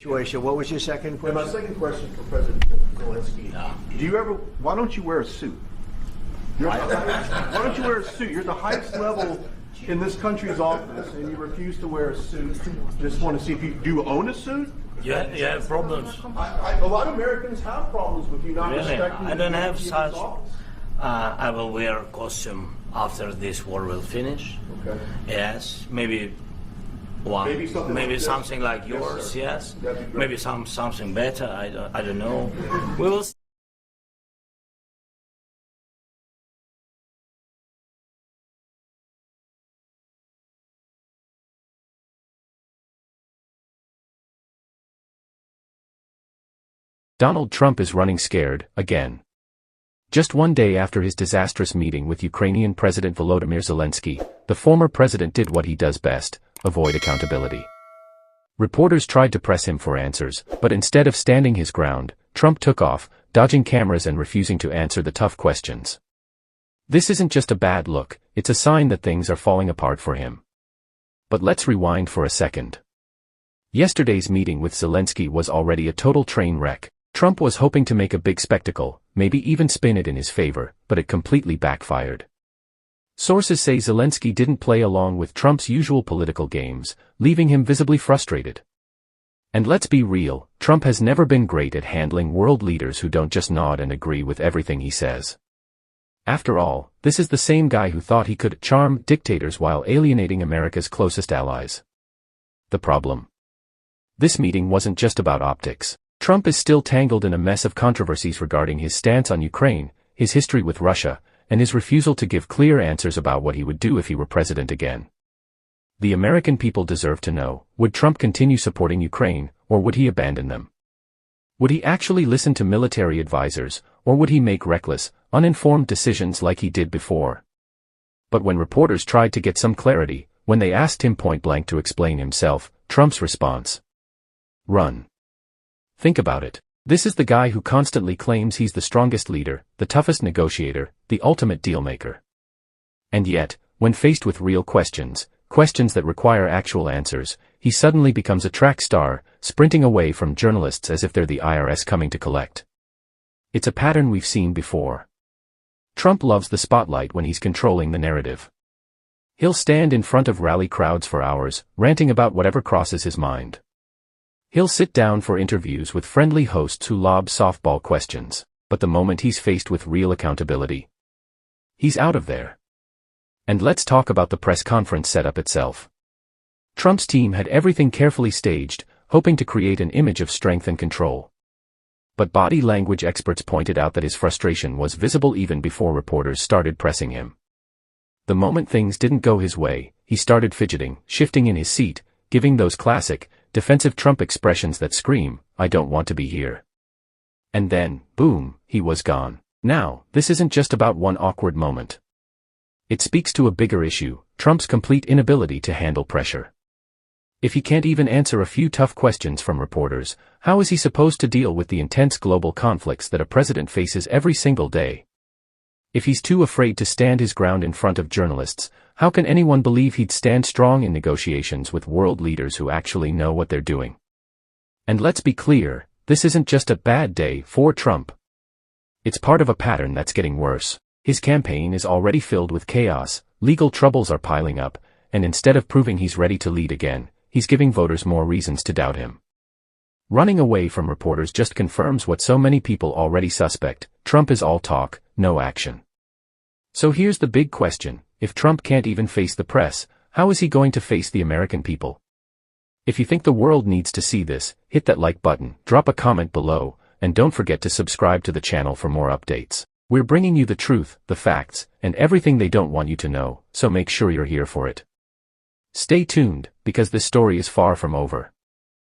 Situation. What was your second And question? my second question for President Zelensky: why don't you wear a suit? Why don't you wear a suit? You're the highest level in this country's office, and you refuse to wear a suit. Just want to see if you do own a suit. You have problems. A lot of Americans have problems with you not Really? respecting. I don't have the such. office. I will wear costume after this war will finish. Okay. Yes, maybe one. Maybe something like this. something like Yes, yours. sir. Yes. That'd be great. Maybe something better. I don't know. We will. Donald Trump is running scared, again. Just one day after his disastrous meeting with Ukrainian President Volodymyr Zelensky, the former president did what he does best: avoid accountability. Reporters tried to press him for answers, but instead of standing his ground, Trump took off, dodging cameras and refusing to answer the tough questions. This isn't just a bad look, it's a sign that things are falling apart for him. But let's rewind for a second. Yesterday's meeting with Zelensky was already a total train wreck. Trump was hoping to make a big spectacle, maybe even spin it in his favor, but it completely backfired. Sources say Zelensky didn't play along with Trump's usual political games, leaving him visibly frustrated. And let's be real, Trump has never been great at handling world leaders who don't just nod and agree with everything he says. After all, this is the same guy who thought he could charm dictators while alienating America's closest allies. The problem? This meeting wasn't just about optics. Trump is still tangled in a mess of controversies regarding his stance on Ukraine, his history with Russia, and his refusal to give clear answers about what he would do if he were president again. The American people deserve to know, would Trump continue supporting Ukraine, or would he abandon them? Would he actually listen to military advisors, or would he make reckless, uninformed decisions like he did before? But when reporters tried to get some clarity, when they asked him point-blank to explain himself, Trump's response: run. Think about it. This is the guy who constantly claims he's the strongest leader, the toughest negotiator, the ultimate dealmaker. And yet, when faced with real questions that require actual answers, he suddenly becomes a track star, sprinting away from journalists as if they're the IRS coming to collect. It's a pattern we've seen before. Trump loves the spotlight when he's controlling the narrative. He'll stand in front of rally crowds for hours, ranting about whatever crosses his mind. He'll sit down for interviews with friendly hosts who lob softball questions, but the moment he's faced with real accountability, he's out of there. And let's talk about the press conference setup itself. Trump's team had everything carefully staged, hoping to create an image of strength and control. But body language experts pointed out that his frustration was visible even before reporters started pressing him. The moment things didn't go his way, he started fidgeting, shifting in his seat, giving those classic, defensive Trump expressions that scream, "I don't want to be here." And then, boom, he was gone. Now, this isn't just about one awkward moment. It speaks to a bigger issue: Trump's complete inability to handle pressure. If he can't even answer a few tough questions from reporters, how is he supposed to deal with the intense global conflicts that a president faces every single day? If he's too afraid to stand his ground in front of journalists, how can anyone believe he'd stand strong in negotiations with world leaders who actually know what they're doing? And let's be clear, this isn't just a bad day for Trump. It's part of a pattern that's getting worse. His campaign is already filled with chaos, legal troubles are piling up, and instead of proving he's ready to lead again, he's giving voters more reasons to doubt him. Running away from reporters just confirms what so many people already suspect: Trump is all talk, no action. So here's the big question: if Trump can't even face the press, how is he going to face the American people? If you think the world needs to see this, hit that like button, drop a comment below, and don't forget to subscribe to the channel for more updates. We're bringing you the truth, the facts, and everything they don't want you to know, so make sure you're here for it. Stay tuned, because this story is far from over.